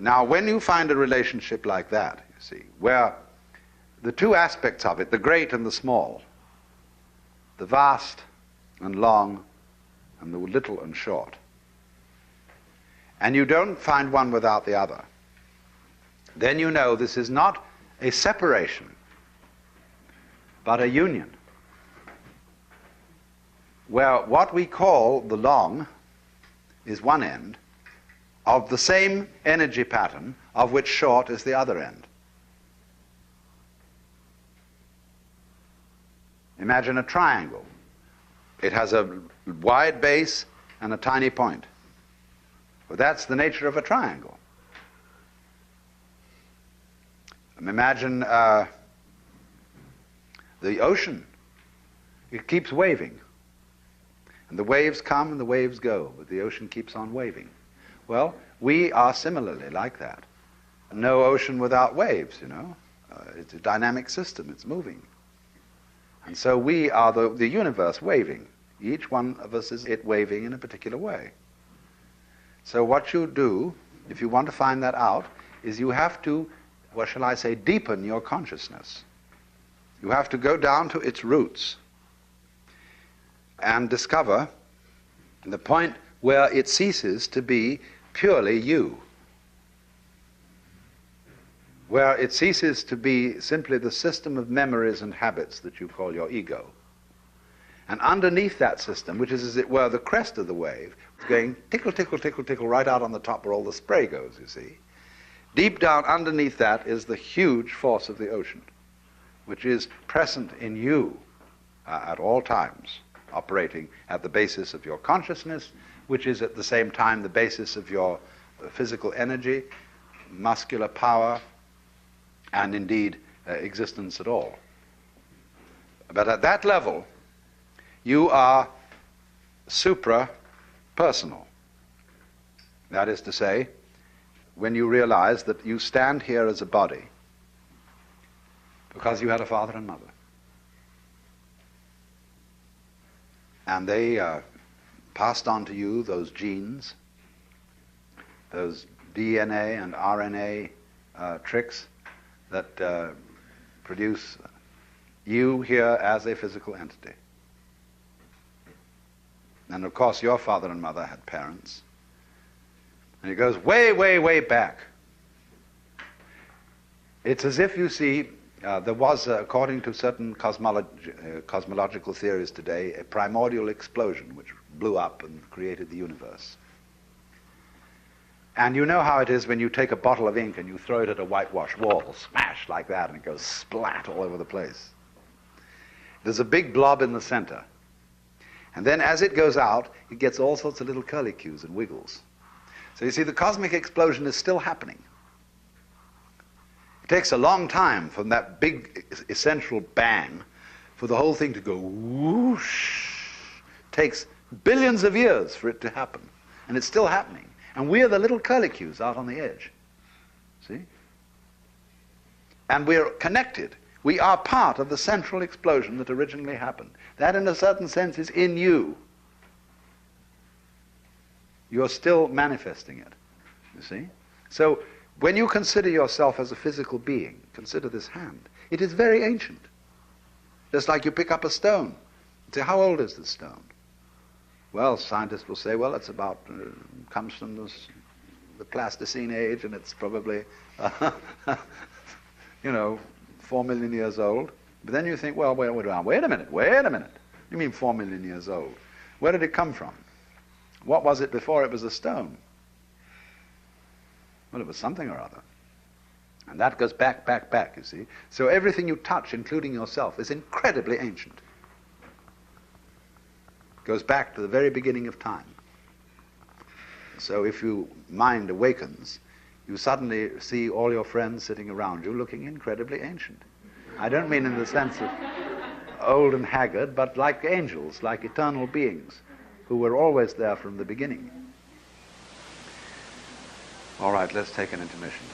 Now, when you find a relationship like that, you see, where the two aspects of it, the great and the small, the vast and long, and the little and short, and you don't find one without the other, then you know this is not a separation, but a union, where what we call the long is one end of the same energy pattern of which short is the other end. Imagine a triangle. It has a wide base and a tiny point. Well, that's the nature of a triangle. Imagine the ocean. It keeps waving. And the waves come and the waves go, but the ocean keeps on waving. Well, we are similarly like that. No ocean without waves, you know. It's a dynamic system, it's moving. And so we are the universe waving. Each one of us is it waving in a particular way. So what you do, if you want to find that out, is you have to, what shall I say, deepen your consciousness. You have to go down to its roots and discover the point where it ceases to be purely you, where it ceases to be simply the system of memories and habits that you call your ego. And underneath that system, which is, as it were, the crest of the wave, going tickle, tickle, tickle, tickle, right out on the top where all the spray goes, you see. Deep down underneath that is the huge force of the ocean, which is present in you at all times, operating at the basis of your consciousness, which is at the same time the basis of your physical energy, muscular power, and indeed existence at all. But at that level, you are supra-personal. That is to say, when you realize that you stand here as a body because you had a father and mother. And they passed on to you those genes, those DNA and RNA tricks that produce you here as a physical entity. And of course your father and mother had parents. And it goes way, way, way back. It's as if you see, there was, according to certain cosmological theories today, a primordial explosion which blew up and created the universe. And you know how it is when you take a bottle of ink and you throw it at a whitewashed wall, smash like that, and it goes splat all over the place. There's a big blob in the center. And then as it goes out, it gets all sorts of little curlicues and wiggles. So you see, the cosmic explosion is still happening. It takes a long time from that big essential bang for the whole thing to go whoosh. It takes billions of years for it to happen. And it's still happening. And we are the little curlicues out on the edge. See? And we're connected. We are part of the central explosion that originally happened. That, in a certain sense, is in you. You're still manifesting it, you see? So, when you consider yourself as a physical being, consider this hand. It is very ancient. Just like you pick up a stone. Say, how old is this stone? Well, scientists will say, well, it's about, comes from the Pleistocene age, and it's probably, 4 million years old. But then you think, well, wait a minute. You mean 4 million years old? Where did it come from? What was it before it was a stone? Well, it was something or other. And that goes back, you see. So everything you touch, including yourself, is incredibly ancient. It goes back to the very beginning of time. So if your mind awakens, you suddenly see all your friends sitting around you looking incredibly ancient. I don't mean in the sense of old and haggard, but like angels, like eternal beings, who were always there from the beginning. All right, let's take an intermission.